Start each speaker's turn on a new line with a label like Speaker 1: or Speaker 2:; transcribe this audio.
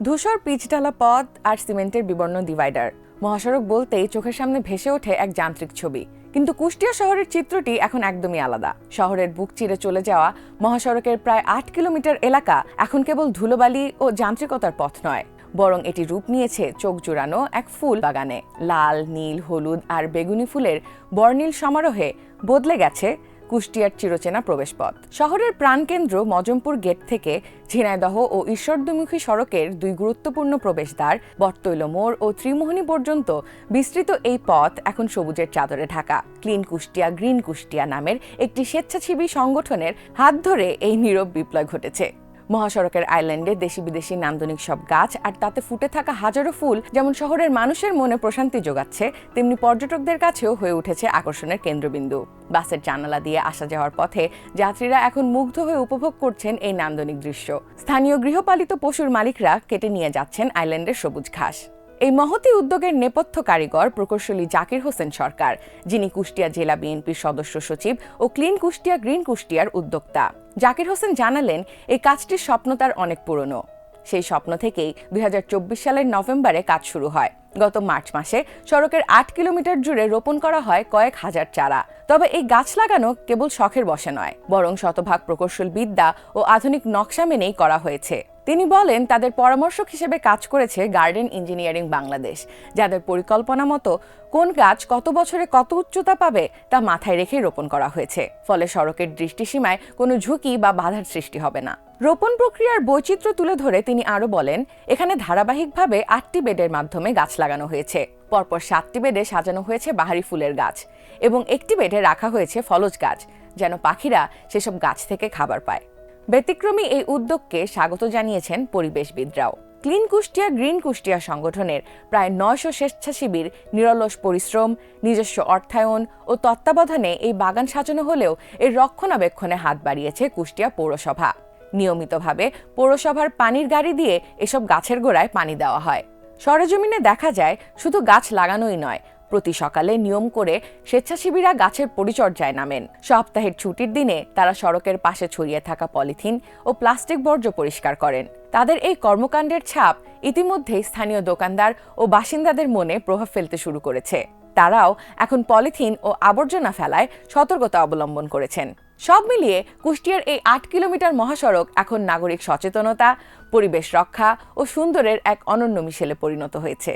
Speaker 1: ধূসর পিচঢালা পথ আর সিমেন্টের বিবর্ণ ডিভাইডার, মহাসড়ক বলতেই চোখের সামনে ভেসে ওঠে এক যান্ত্রিক ছবি। কিন্তু কুষ্টিয়া শহরের চিত্রটি এখন একদমই আলাদা। শহরের বুক চিরে চলে যাওয়া মহাসড়কের প্রায় ৮ কিলোমিটার এলাকা এখন কেবল ধুলোবালি ও যান্ত্রিকতার পথ নয়, বরং এটি রূপ নিয়েছে চোখ জুড়ানো এক ফুল বাগানে। লাল, নীল, হলুদ আর বেগুনি ফুলের বর্ণিল সমারোহে বদলে গেছে কুষ্টিয়ার চিরচেনা প্রবেশপথ। শহরের প্রাণকেন্দ্র মজমপুর গেট থেকে ঝিনাইদহ ও ঈশ্বরদীমুখী সড়কের দুই গুরুত্বপূর্ণ প্রবেশদ্বার বটতৈল মোড় ও ত্রিমোহনী পর্যন্ত বিস্তৃত এই পথ এখন সবুজের চাদরে ঢাকা। ক্লিন কুষ্টিয়া, গ্রিন কুষ্টিয়া নামের একটি স্বেচ্ছাসেবী সংগঠনের হাত ধরে এই নীরব বিপ্লব ঘটেছে। মহাসড়কের আইল্যান্ডে দেশি বিদেশি নান্দনিক সব গাছ আর তাতে ফুটে থাকা হাজারো ফুল যেমন শহরের মানুষের মনে প্রশান্তি যোগাচ্ছে, তেমনি পর্যটকদের কাছেও হয়ে উঠেছে আকর্ষণের কেন্দ্রবিন্দু। বাসের জানালা দিয়ে আসা যাওয়ার পথে যাত্রীরা এখন মুগ্ধ হয়ে উপভোগ করছেন এই নান্দনিক দৃশ্য। স্থানীয় গৃহপালিত পশুর মালিকরা কেটে নিয়ে যাচ্ছেন আইল্যান্ডের সবুজ ঘাস। এই মহতী উদ্যোগের নেপথ্য কারিগর প্রকৌশলী জাকির হোসেন সরকার, যিনি কুষ্টিয়া জেলা বিএনপির সদস্য সচিব ও ক্লিন কুষ্টিয়া গ্রিন কুষ্টিয়ার উদ্যোক্তা। জাকির হোসেন জানালেন, এই কাজটির স্বপ্ন তার অনেক পুরনো। সেই স্বপ্ন থেকেই ২০২৪ সালের নভেম্বরে কাজ শুরু হয়। গত মার্চ মাসে সড়কের ৮ কিলোমিটার জুড়ে রোপণ করা হয় কয়েক হাজার চারা। তবে এই গাছ লাগানো কেবল শখের বশে নয়, বরং শতভাগ প্রকৌশল বিদ্যা ও আধুনিক নকশা মেনেই করা হয়েছে। তিনি বলেন, তাদের পরামর্শক হিসেবে কাজ করেছে গার্ডেন ইঞ্জিনিয়ারিং বাংলাদেশ, যাদের পরিকল্পনা মতো কোন গাছ কত বছরে কত উচ্চতা পাবে তা মাথায় রেখে রোপণ করা হয়েছে। ফলে সড়কের দৃষ্টিসীমায় কোনো ঝুঁকি বা বাধার সৃষ্টি হবে না। রোপণ প্রক্রিয়ার বৈচিত্র্য তুলে ধরে তিনি আরও বলেন, এখানে ধারাবাহিকভাবে ৮টি বেডের মাধ্যমে গাছ লাগানো হয়েছে। পরপর ৭টি বেডে সাজানো হয়েছে বাহারি ফুলের গাছ এবং একটি বেডে রাখা হয়েছে ফলজ গাছ, যেন পাখিরা সেসব গাছ থেকে খাবার পায়। ব্যতিক্রমী এই উদ্যোগকে স্বাগত জানিয়েছেন পরিবেশবিদরাও। ক্লিন কুষ্টিয়া গ্রিন কুষ্টিয়া সংগঠনের প্রায় ৯০০ স্বেচ্ছাসেবীর নিরলস পরিশ্রম, নিজস্ব অর্থায়ন ও তত্ত্বাবধানে এই বাগান সাজানো হলেও এর রক্ষণাবেক্ষণে হাত বাড়িয়েছে কুষ্টিয়া পৌরসভা। নিয়মিতভাবে পৌরসভার পানির গাড়ি দিয়ে এসব গাছের গোড়ায় পানি দেওয়া হয়। সরেজমিনে দেখা যায়, শুধু গাছ লাগানোই নয়, প্রতি সকালে নিয়ম করে স্বেচ্ছাসেবীরা গাছের পরিচর্যায় নামেন। সপ্তাহের ছুটির দিনে তারা সড়কের পাশে ছড়িয়ে থাকা পলিথিন ও প্লাস্টিক বর্জ্য পরিষ্কার করেন। তাদের এই কর্মকাণ্ডের ছাপ ইতিমধ্যেই স্থানীয় দোকানদার ও বাসিন্দাদের মনে প্রভাব ফেলতে শুরু করেছে। তারাও এখন পলিথিন ও আবর্জনা ফেলায় সতর্কতা অবলম্বন করেছেন। সব মিলিয়ে কুষ্টিয়ার এই ৮ কিলোমিটার মহাসড়ক এখন নাগরিক সচেতনতা, পরিবেশ রক্ষা ও সুন্দরের এক অনন্য মিশেলে পরিণত হয়েছে।